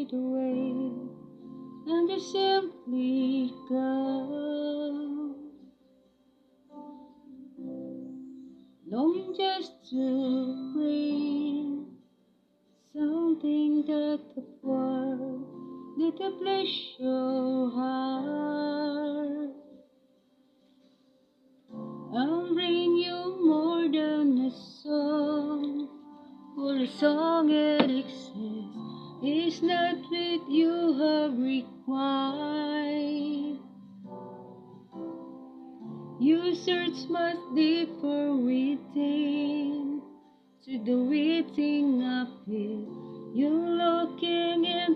fade away, and you simply go, longing just to bring something that the world did to bless your heart. I'm bringing you more than a song, for a song it exists is not what you have required. You search much deeper within, to the waiting up here. You're looking in